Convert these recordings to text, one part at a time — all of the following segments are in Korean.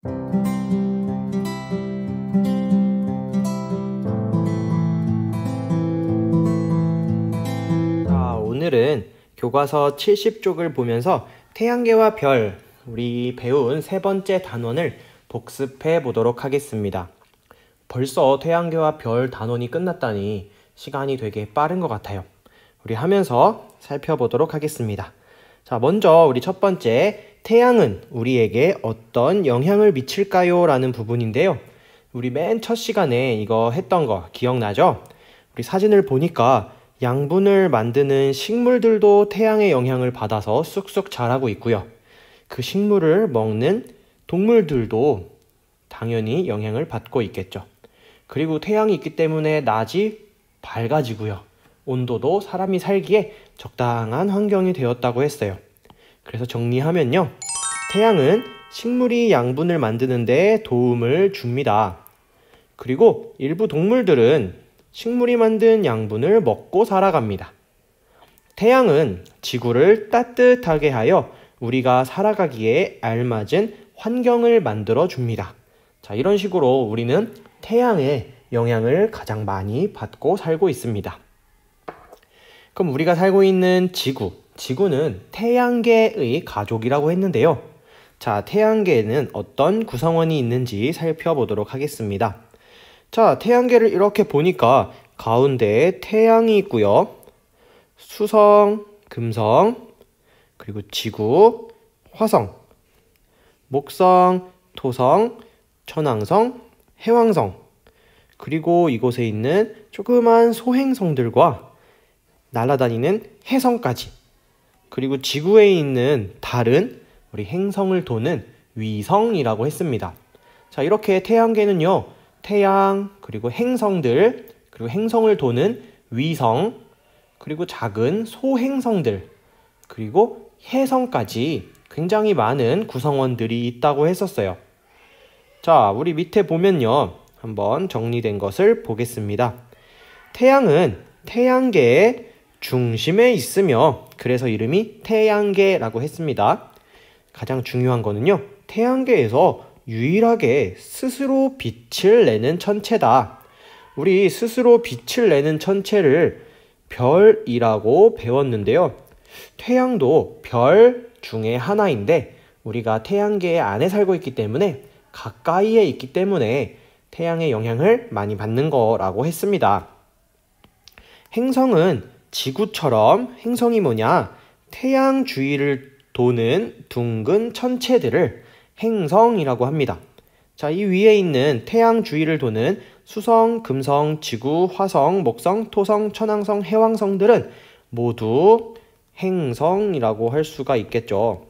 자, 오늘은 교과서 70쪽을 보면서 태양계와 별, 우리 배운 세 번째 단원을 복습해 보도록 하겠습니다. 벌써 태양계와 별 단원이 끝났다니 시간이 되게 빠른 것 같아요. 우리 하면서 살펴보도록 하겠습니다. 자, 먼저 우리 첫 번째, 태양은 우리에게 어떤 영향을 미칠까요? 라는 부분인데요. 우리 맨 첫 시간에 이거 했던 거 기억나죠? 우리 사진을 보니까 양분을 만드는 식물들도 태양의 영향을 받아서 쑥쑥 자라고 있고요. 그 식물을 먹는 동물들도 당연히 영향을 받고 있겠죠. 그리고 태양이 있기 때문에 낮이 밝아지고요. 온도도 사람이 살기에 적당한 환경이 되었다고 했어요. 그래서 정리하면요. 태양은 식물이 양분을 만드는 데 도움을 줍니다. 그리고 일부 동물들은 식물이 만든 양분을 먹고 살아갑니다. 태양은 지구를 따뜻하게 하여 우리가 살아가기에 알맞은 환경을 만들어 줍니다. 자, 이런 식으로 우리는 태양의 영향을 가장 많이 받고 살고 있습니다. 그럼 우리가 살고 있는 지구는 태양계의 가족이라고 했는데요. 자, 태양계에는 어떤 구성원이 있는지 살펴보도록 하겠습니다. 자, 태양계를 이렇게 보니까 가운데에 태양이 있고요. 수성, 금성, 그리고 지구, 화성, 목성, 토성, 천왕성, 해왕성, 그리고 이곳에 있는 조그만 소행성들과 날아다니는 해성까지, 그리고 지구에 있는 달은 우리 행성을 도는 위성이라고 했습니다. 자, 이렇게 태양계는요, 태양, 그리고 행성들, 그리고 행성을 도는 위성, 그리고 작은 소행성들, 그리고 해성까지 굉장히 많은 구성원들이 있다고 했었어요. 자, 우리 밑에 보면요. 한번 정리된 것을 보겠습니다. 태양은 태양계의 중심에 있으며 그래서 이름이 태양계라고 했습니다. 가장 중요한 거는요. 태양계에서 유일하게 스스로 빛을 내는 천체다. 우리 스스로 빛을 내는 천체를 별이라고 배웠는데요. 태양도 별 중에 하나인데 우리가 태양계 안에 살고 있기 때문에 가까이에 있기 때문에 태양의 영향을 많이 받는 거라고 했습니다. 행성은 지구처럼 행성이 뭐냐? 태양 주위를 도는 둥근 천체들을 행성이라고 합니다. 자, 이 위에 있는 태양 주위를 도는 수성, 금성, 지구, 화성, 목성, 토성, 천왕성, 해왕성들은 모두 행성이라고 할 수가 있겠죠.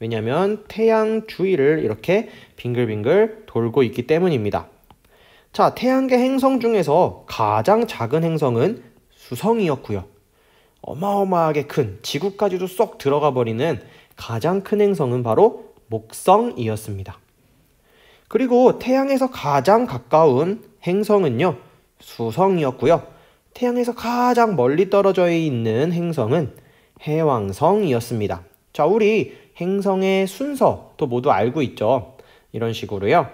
왜냐하면 태양 주위를 이렇게 빙글빙글 돌고 있기 때문입니다. 자, 태양계 행성 중에서 가장 작은 행성은 수성이었고요. 어마어마하게 큰 지구까지도 쏙 들어가 버리는 가장 큰 행성은 바로 목성이었습니다. 그리고 태양에서 가장 가까운 행성은요, 수성이었고요. 태양에서 가장 멀리 떨어져 있는 행성은 해왕성이었습니다. 자, 우리 행성의 순서도 모두 알고 있죠. 이런 식으로요.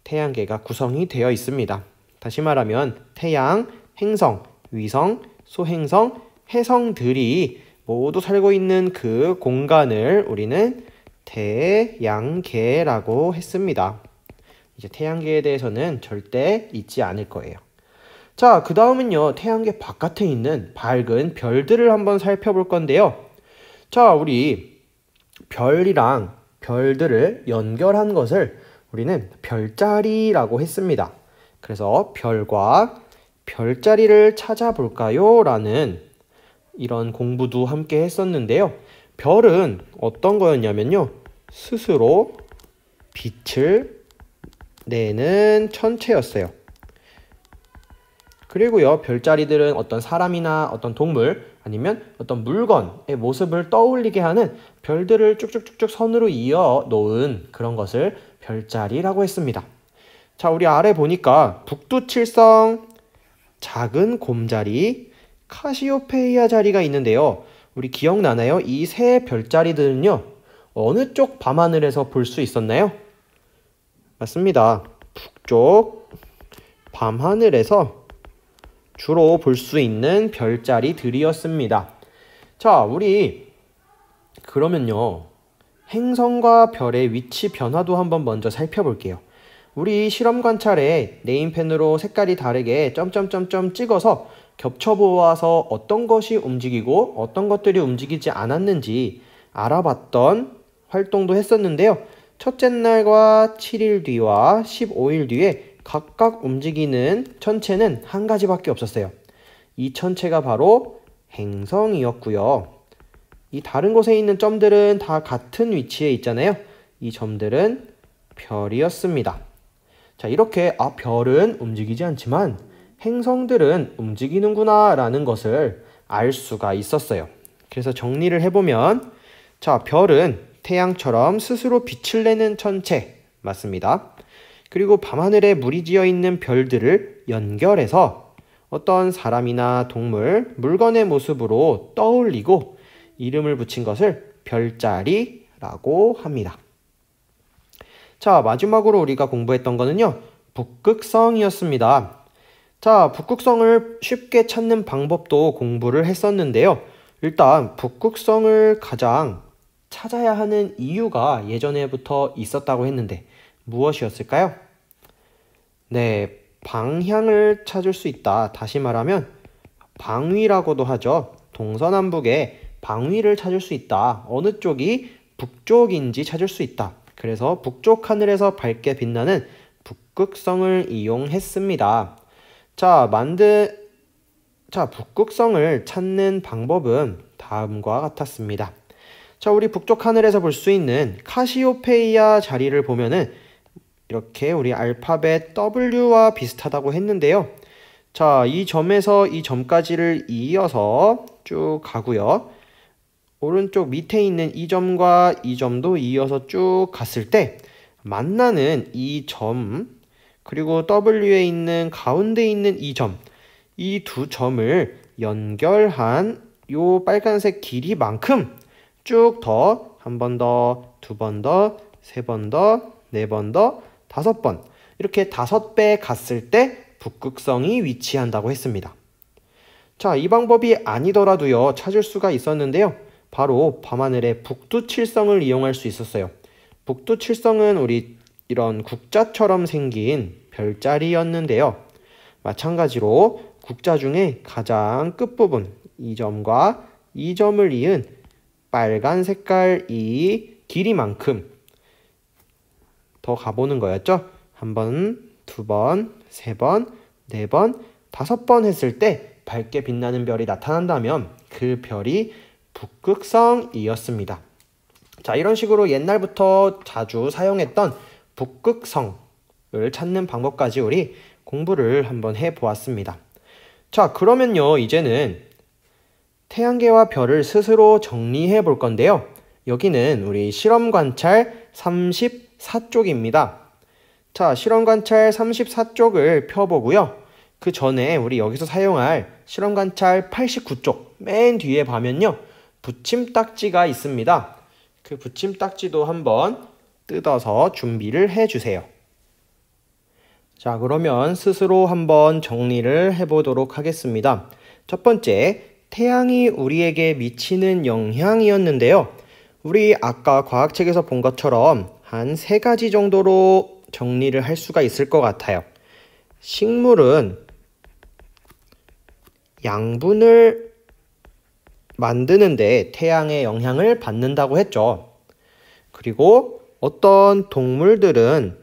태양계가 구성이 되어 있습니다. 다시 말하면 태양, 행성, 위성, 소행성, 해성들이 모두 살고 있는 그 공간을 우리는 태양계라고 했습니다. 이제 태양계에 대해서는 절대 잊지 않을 거예요. 자, 그 다음은요. 태양계 바깥에 있는 밝은 별들을 한번 살펴볼 건데요. 자, 우리 별이랑 별들을 연결한 것을 우리는 별자리라고 했습니다. 그래서 별과 별자리를 찾아볼까요? 라는 이런 공부도 함께 했었는데요. 별은 어떤 거였냐면요. 스스로 빛을 내는 천체였어요. 그리고요, 별자리들은 어떤 사람이나 어떤 동물 아니면 어떤 물건의 모습을 떠올리게 하는 별들을 쭉쭉쭉쭉 선으로 이어 놓은 그런 것을 별자리라고 했습니다. 자, 우리 아래 보니까 북두칠성, 작은 곰자리, 카시오페이아 자리가 있는데요. 우리 기억나나요? 이 세 별자리들은요. 어느 쪽 밤하늘에서 볼 수 있었나요? 맞습니다. 북쪽 밤하늘에서 주로 볼 수 있는 별자리들이었습니다. 자, 우리 그러면요, 행성과 별의 위치 변화도 한번 먼저 살펴볼게요. 우리 실험 관찰에 네임펜으로 색깔이 다르게 점점점점 찍어서 겹쳐보아서 어떤 것이 움직이고 어떤 것들이 움직이지 않았는지 알아봤던 활동도 했었는데요. 첫째 날과 7일 뒤와 15일 뒤에 각각 움직이는 천체는 한 가지밖에 없었어요. 이 천체가 바로 행성이었고요. 이 다른 곳에 있는 점들은 다 같은 위치에 있잖아요. 이 점들은 별이었습니다. 자, 이렇게 별은 움직이지 않지만 행성들은 움직이는구나 라는 것을 알 수가 있었어요. 그래서 정리를 해보면, 자, 별은 태양처럼 스스로 빛을 내는 천체 맞습니다. 그리고 밤하늘에 무리지어 있는 별들을 연결해서 어떤 사람이나 동물, 물건의 모습으로 떠올리고 이름을 붙인 것을 별자리라고 합니다. 자, 마지막으로 우리가 공부했던 거는요, 북극성이었습니다. 자, 북극성을 쉽게 찾는 방법도 공부를 했었는데요. 일단 북극성을 가장 찾아야 하는 이유가 예전에부터 있었다고 했는데 무엇이었을까요? 네, 방향을 찾을 수 있다. 다시 말하면 방위라고도 하죠. 동서남북에 방위를 찾을 수 있다. 어느 쪽이 북쪽인지 찾을 수 있다. 그래서 북쪽 하늘에서 밝게 빛나는 북극성을 이용했습니다. 자, 북극성을 찾는 방법은 다음과 같았습니다. 자, 우리 북쪽 하늘에서 볼 수 있는 카시오페이아 자리를 보면은 이렇게 우리 알파벳 W와 비슷하다고 했는데요. 자, 이 점에서 이 점까지를 이어서 쭉 가고요. 오른쪽 밑에 있는 이 점과 이 점도 이어서 쭉 갔을 때 만나는 이 점, 그리고 W에 있는 가운데 있는 이 점, 이 두 점을 연결한 요 빨간색 길이만큼 쭉 더, 한 번 더, 두 번 더, 세 번 더, 네 번 더, 5번, 이렇게 5배 갔을 때 북극성이 위치한다고 했습니다. 자, 이 방법이 아니더라도요, 찾을 수가 있었는데요. 바로 밤하늘의 북두칠성을 이용할 수 있었어요. 북두칠성은 우리 이런 국자처럼 생긴 별자리였는데요. 마찬가지로 국자 중에 가장 끝부분, 이 점과 이 점을 이은 빨간 색깔 이 길이만큼 더 가보는 거였죠. 한 번, 두 번, 세 번, 네 번, 5번 했을 때 밝게 빛나는 별이 나타난다면 그 별이 북극성이었습니다. 자, 이런 식으로 옛날부터 자주 사용했던 북극성을 찾는 방법까지 우리 공부를 한번 해보았습니다. 자, 그러면요, 이제는 태양계와 별을 스스로 정리해 볼 건데요. 여기는 우리 실험 관찰 34쪽입니다. 자, 실험 관찰 34쪽을 펴보고요. 그 전에 우리 여기서 사용할 실험 관찰 89쪽 맨 뒤에 보면요, 붙임딱지가 있습니다. 그 붙임딱지도 한번 뜯어서 준비를 해주세요. 자, 그러면 스스로 한번 정리를 해보도록 하겠습니다. 첫 번째, 태양이 우리에게 미치는 영향이었는데요. 우리 아까 과학책에서 본 것처럼 한 3가지 정도로 정리를 할 수가 있을 것 같아요. 식물은 양분을 만드는데 태양의 영향을 받는다고 했죠. 그리고 어떤 동물들은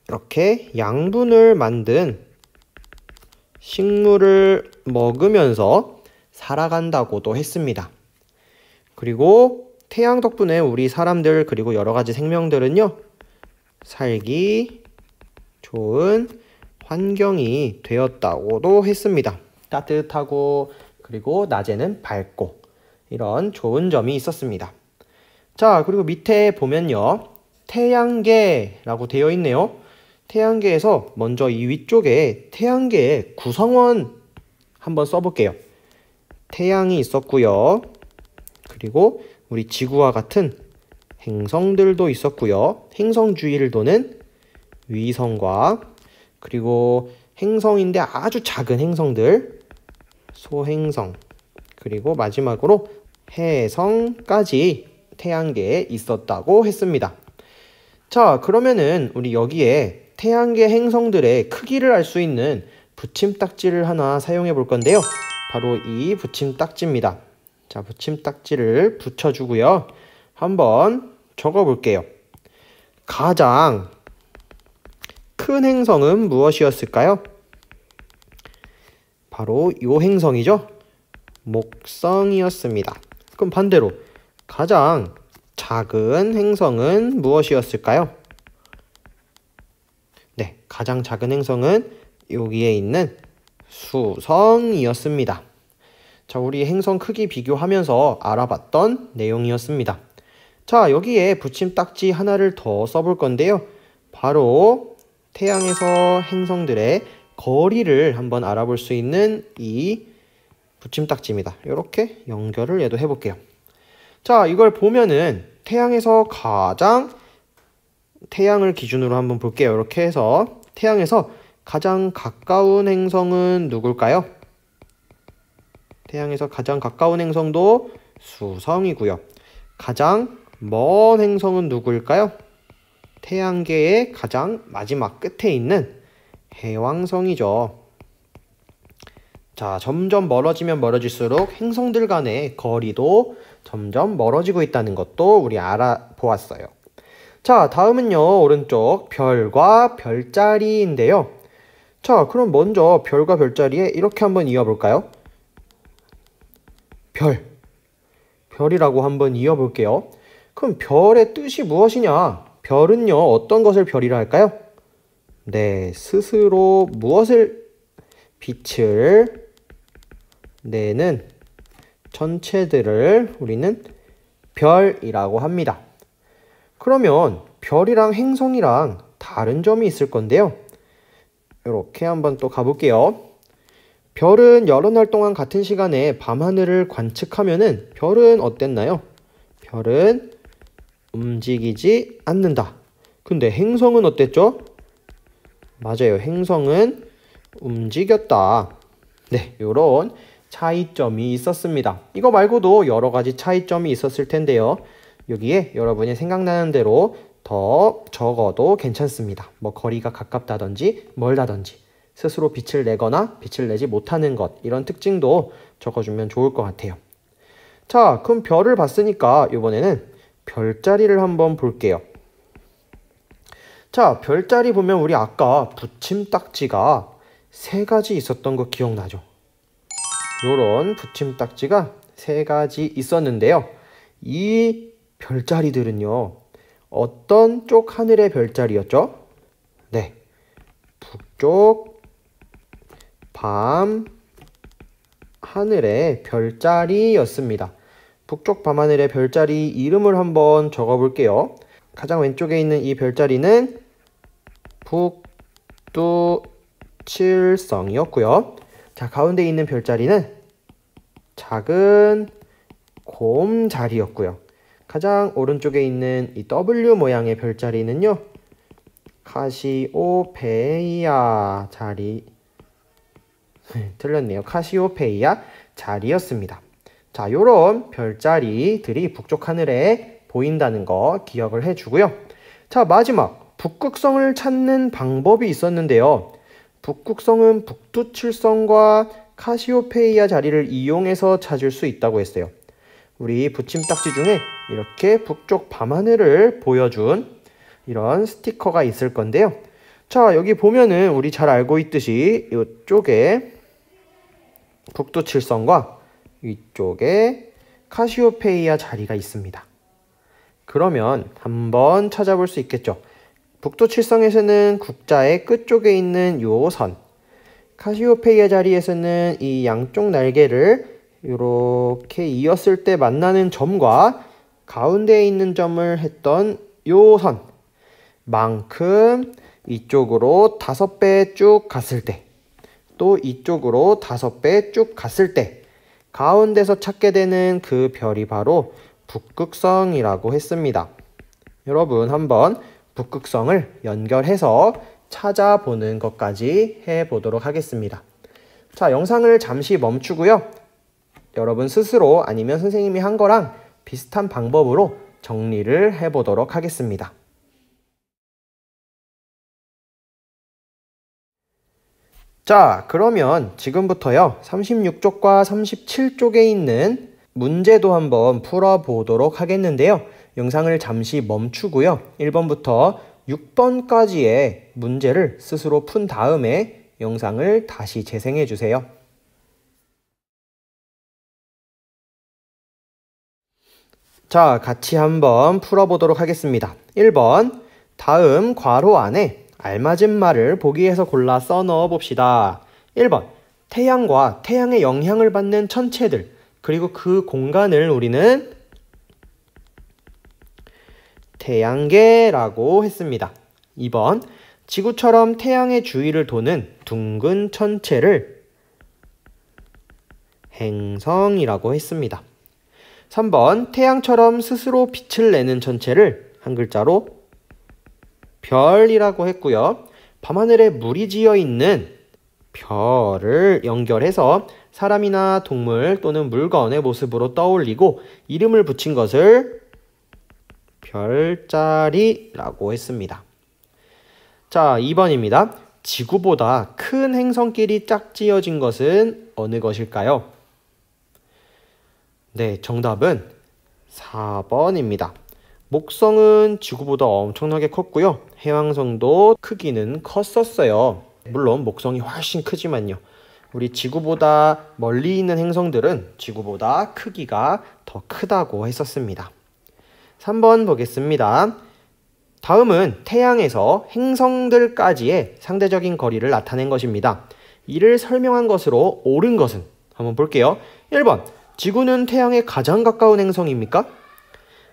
이렇게 양분을 만든 식물을 먹으면서 살아간다고도 했습니다. 그리고 태양 덕분에 우리 사람들 그리고 여러 가지 생명들은요, 살기 좋은 환경이 되었다고도 했습니다. 따뜻하고 그리고 낮에는 밝고 이런 좋은 점이 있었습니다. 자, 그리고 밑에 보면요, 태양계라고 되어 있네요. 태양계에서 먼저 이 위쪽에 태양계의 구성원 한번 써볼게요. 태양이 있었고요. 그리고 우리 지구와 같은 행성들도 있었고요. 행성 주위를 도는 위성과 그리고 행성인데 아주 작은 행성들, 소행성, 그리고 마지막으로 해성까지 태양계에 있었다고 했습니다. 자, 그러면은 우리 여기에 태양계 행성들의 크기를 알 수 있는 붙임딱지를 하나 사용해 볼 건데요. 바로 이 붙임딱지입니다. 자, 붙임딱지를 붙여주고요. 한번 적어 볼게요. 가장 큰 행성은 무엇이었을까요? 바로 요 행성이죠. 목성이었습니다. 그럼 반대로 가장 작은 행성은 무엇이었을까요? 네, 가장 작은 행성은 여기에 있는 수성이었습니다. 자, 우리 행성 크기 비교하면서 알아봤던 내용이었습니다. 자, 여기에 붙임딱지 하나를 더 써볼 건데요. 바로 태양에서 행성들의 거리를 한번 알아볼 수 있는 이 붙임딱지입니다. 이렇게 연결을 얘도 해볼게요. 자, 이걸 보면은 태양에서 태양을 기준으로 한번 볼게요. 이렇게 해서 태양에서 가장 가까운 행성은 누굴까요? 태양에서 가장 가까운 행성도 수성이고요. 가장 먼 행성은 누구일까요? 태양계의 가장 마지막 끝에 있는 해왕성이죠. 자, 점점 멀어지면 멀어질수록 행성들 간의 거리도 점점 멀어지고 있다는 것도 우리 알아보았어요. 자, 다음은요, 오른쪽 별과 별자리인데요. 자, 그럼 먼저 별과 별자리에 이렇게 한번 이어볼까요? 별이라고 한번 이어볼게요. 그럼 별의 뜻이 무엇이냐? 별은요, 어떤 것을 별이라 할까요? 네, 스스로 빛을 내는 전체들을 우리는 별이라고 합니다. 그러면 별이랑 행성이랑 다른 점이 있을 건데요. 이렇게 한번 또 가볼게요. 별은 여러 날 동안 같은 시간에 밤하늘을 관측하면은 별은 어땠나요? 별은 움직이지 않는다. 근데 행성은 어땠죠? 맞아요. 행성은 움직였다. 네, 요런 차이점이 있었습니다. 이거 말고도 여러 가지 차이점이 있었을 텐데요. 여기에 여러분이 생각나는 대로 더 적어도 괜찮습니다. 뭐 거리가 가깝다든지 멀다든지 스스로 빛을 내거나 빛을 내지 못하는 것, 이런 특징도 적어주면 좋을 것 같아요. 자, 그럼 별을 봤으니까 이번에는 별자리를 한번 볼게요. 자, 별자리 보면 우리 아까 붙임딱지가 3가지 있었던 거 기억나죠? 요런 붙임딱지가 3가지 있었는데요. 이 별자리들은요, 어떤 쪽 하늘의 별자리였죠? 네, 북쪽 밤 하늘의 별자리였습니다. 북쪽 밤하늘의 별자리 이름을 한번 적어볼게요. 가장 왼쪽에 있는 이 별자리는 북두칠성이었고요. 자, 가운데 있는 별자리는 작은 곰자리였고요. 가장 오른쪽에 있는 이 W 모양의 별자리는요, 카시오페이아 자리, 틀렸네요. 카시오페이아 자리였습니다. 자, 요런 별자리들이 북쪽 하늘에 보인다는 거 기억을 해주고요. 자, 마지막 북극성을 찾는 방법이 있었는데요. 북극성은 북두칠성과 카시오페이아 자리를 이용해서 찾을 수 있다고 했어요. 우리 붙임딱지 중에 이렇게 북쪽 밤하늘을 보여준 이런 스티커가 있을 건데요. 자, 여기 보면은 우리 잘 알고 있듯이 이쪽에 북두칠성과 이쪽에 카시오페이아 자리가 있습니다. 그러면 한번 찾아볼 수 있겠죠. 북두칠성에서는 국자의 끝쪽에 있는 요 선, 카시오페이아 자리에서는 이 양쪽 날개를 이렇게 이었을 때 만나는 점과 가운데에 있는 점을 했던 요 선 만큼 이쪽으로 5배 쭉 갔을 때, 또 이쪽으로 5배 쭉 갔을 때 가운데서 찾게 되는 그 별이 바로 북극성이라고 했습니다. 여러분 한번 북극성을 연결해서 찾아보는 것까지 해보도록 하겠습니다. 자, 영상을 잠시 멈추고요. 여러분 스스로 아니면 선생님이 한 거랑 비슷한 방법으로 정리를 해보도록 하겠습니다. 자, 그러면 지금부터요 36쪽과 37쪽에 있는 문제도 한번 풀어보도록 하겠는데요. 영상을 잠시 멈추고요. 1번부터 6번까지의 문제를 스스로 푼 다음에 영상을 다시 재생해 주세요. 자, 같이 한번 풀어보도록 하겠습니다. 1번, 다음 괄호 안에 알맞은 말을 보기에서 골라 써넣어 봅시다. 1번, 태양과 태양의 영향을 받는 천체들, 그리고 그 공간을 우리는 태양계라고 했습니다. 2번, 지구처럼 태양의 주위를 도는 둥근 천체를 행성이라고 했습니다. 3번, 태양처럼 스스로 빛을 내는 천체를 한 글자로 별이라고 했고요. 밤하늘에 물이 지어 있는 별을 연결해서 사람이나 동물 또는 물건의 모습으로 떠올리고 이름을 붙인 것을 별자리라고 했습니다. 자, 2번입니다. 지구보다 큰 행성끼리 짝지어진 것은 어느 것일까요? 네, 정답은 4번입니다. 목성은 지구보다 엄청나게 컸고요. 해왕성도 크기는 컸었어요. 물론 목성이 훨씬 크지만요. 우리 지구보다 멀리 있는 행성들은 지구보다 크기가 더 크다고 했었습니다. 3번 보겠습니다. 다음은 태양에서 행성들까지의 상대적인 거리를 나타낸 것입니다. 이를 설명한 것으로 옳은 것은 한번 볼게요. 1번, 지구는 태양에 가장 가까운 행성입니까?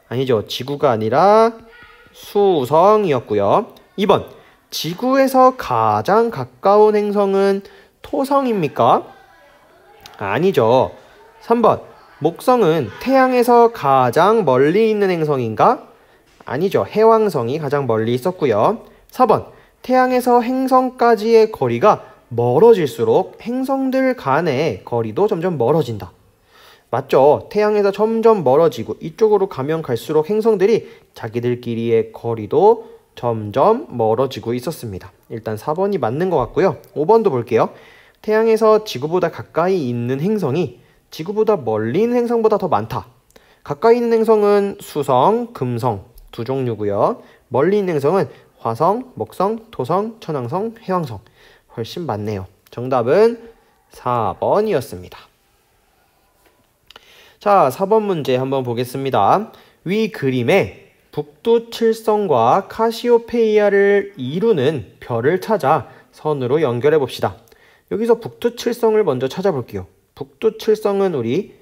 아니죠. 지구가 아니라 수성이었고요. 2번, 지구에서 가장 가까운 행성은 토성입니까? 아니죠. 3번, 목성은 태양에서 가장 멀리 있는 행성인가? 아니죠. 해왕성이 가장 멀리 있었고요. 4번, 태양에서 행성까지의 거리가 멀어질수록 행성들 간의 거리도 점점 멀어진다. 맞죠? 태양에서 점점 멀어지고 이쪽으로 가면 갈수록 행성들이 자기들끼리의 거리도 점점 멀어지고 있었습니다. 일단 4번이 맞는 것 같고요. 5번도 볼게요. 태양에서 지구보다 가까이 있는 행성이 지구보다 멀리 있는 행성보다 더 많다. 가까이 있는 행성은 수성, 금성 두 종류고요. 멀리 있는 행성은 화성, 목성, 토성, 천왕성, 해왕성. 훨씬 많네요. 정답은 4번이었습니다. 자, 4번 문제 한번 보겠습니다. 위 그림에 북두칠성과 카시오페이아를 이루는 별을 찾아 선으로 연결해 봅시다. 여기서 북두칠성을 먼저 찾아볼게요. 북두칠성은 우리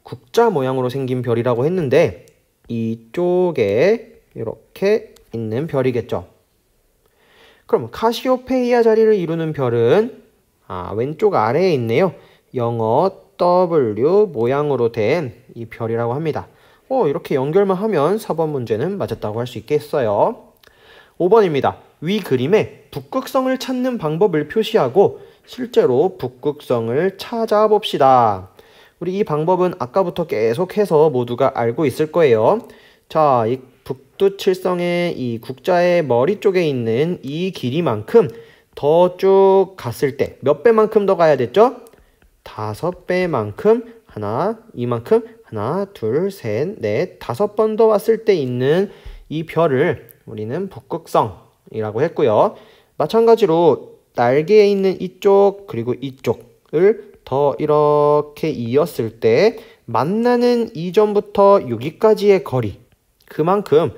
국자 모양으로 생긴 별이라고 했는데 이쪽에 이렇게 있는 별이겠죠. 그럼 카시오페이아 자리를 이루는 별은 왼쪽 아래에 있네요. 영어 W 모양으로 된 이 별이라고 합니다. 이렇게 연결만 하면 4번 문제는 맞았다고 할 수 있겠어요. 5번입니다. 위 그림에 북극성을 찾는 방법을 표시하고 실제로 북극성을 찾아봅시다. 우리 이 방법은 아까부터 계속해서 모두가 알고 있을 거예요. 자, 이 북두칠성의 이 국자의 머리 쪽에 있는 이 길이만큼 더 쭉 갔을 때 몇 배만큼 더 가야 됐죠? 5배만큼 이만큼 하나, 둘, 셋, 넷, 5번 더 왔을 때 있는 이 별을 우리는 북극성이라고 했고요. 마찬가지로 날개에 있는 이쪽 그리고 이쪽을 더 이렇게 이었을 때 만나는 이점부터 여기까지의 거리 그만큼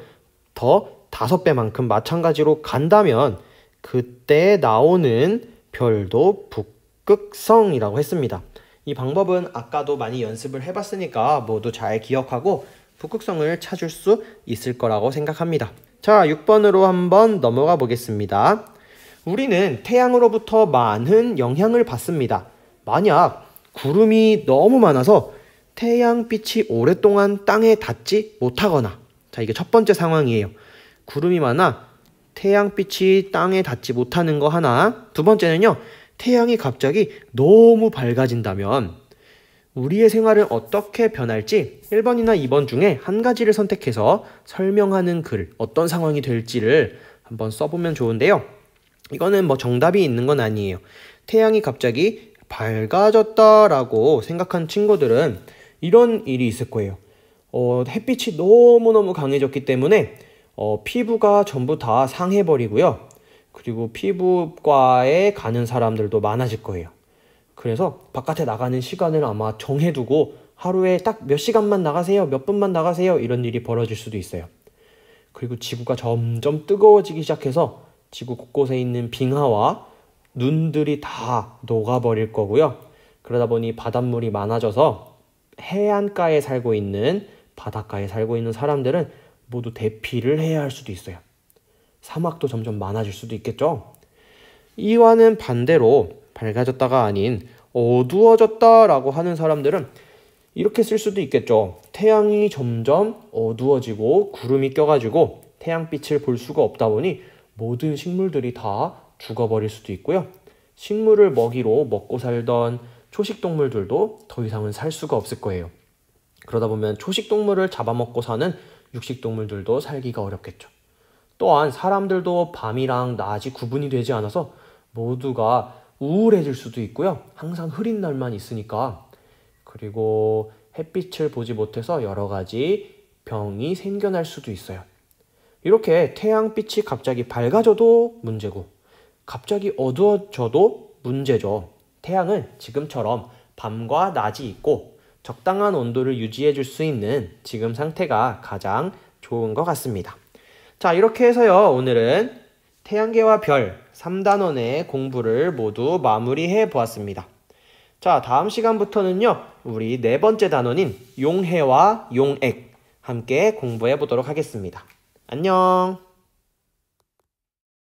더 5배만큼 마찬가지로 간다면 그때 나오는 별도 북극성이라고 했습니다. 이 방법은 아까도 많이 연습을 해봤으니까 모두 잘 기억하고 북극성을 찾을 수 있을 거라고 생각합니다. 자, 6번으로 한번 넘어가 보겠습니다. 우리는 태양으로부터 많은 영향을 받습니다. 만약 구름이 너무 많아서 태양빛이 오랫동안 땅에 닿지 못하거나, 자, 이게 첫 번째 상황이에요. 구름이 많아 태양빛이 땅에 닿지 못하는 거 하나. 두 번째는요, 태양이 갑자기 너무 밝아진다면 우리의 생활은 어떻게 변할지 1번이나 2번 중에 한 가지를 선택해서 설명하는 글, 어떤 상황이 될지를 한번 써보면 좋은데요. 이거는 뭐 정답이 있는 건 아니에요. 태양이 갑자기 밝아졌다라고 생각한 친구들은 이런 일이 있을 거예요. 햇빛이 너무너무 강해졌기 때문에 피부가 전부 다 상해버리고요. 그리고 피부과에 가는 사람들도 많아질 거예요. 그래서 바깥에 나가는 시간을 아마 정해두고 하루에 딱 몇 시간만 나가세요, 몇 분만 나가세요, 이런 일이 벌어질 수도 있어요. 그리고 지구가 점점 뜨거워지기 시작해서 지구 곳곳에 있는 빙하와 눈들이 다 녹아버릴 거고요. 그러다 보니 바닷물이 많아져서 해안가에 살고 있는, 바닷가에 살고 있는 사람들은 모두 대피를 해야 할 수도 있어요. 사막도 점점 많아질 수도 있겠죠. 이와는 반대로 밝아졌다가 아닌 어두워졌다라고 하는 사람들은 이렇게 쓸 수도 있겠죠. 태양이 점점 어두워지고 구름이 껴가지고 태양빛을 볼 수가 없다 보니 모든 식물들이 다 죽어버릴 수도 있고요. 식물을 먹이로 먹고 살던 초식동물들도 더 이상은 살 수가 없을 거예요. 그러다 보면 초식동물을 잡아먹고 사는 육식동물들도 살기가 어렵겠죠. 또한 사람들도 밤이랑 낮이 구분이 되지 않아서 모두가 우울해질 수도 있고요. 항상 흐린 날만 있으니까. 그리고 햇빛을 보지 못해서 여러 가지 병이 생겨날 수도 있어요. 이렇게 태양빛이 갑자기 밝아져도 문제고 갑자기 어두워져도 문제죠. 태양은 지금처럼 밤과 낮이 있고 적당한 온도를 유지해 줄 수 있는 지금 상태가 가장 좋은 것 같습니다. 자, 이렇게 해서요, 오늘은 태양계와 별 3단원의 공부를 모두 마무리해 보았습니다. 자, 다음 시간부터는요, 우리 네 번째 단원인 용해와 용액 함께 공부해 보도록 하겠습니다. 안녕!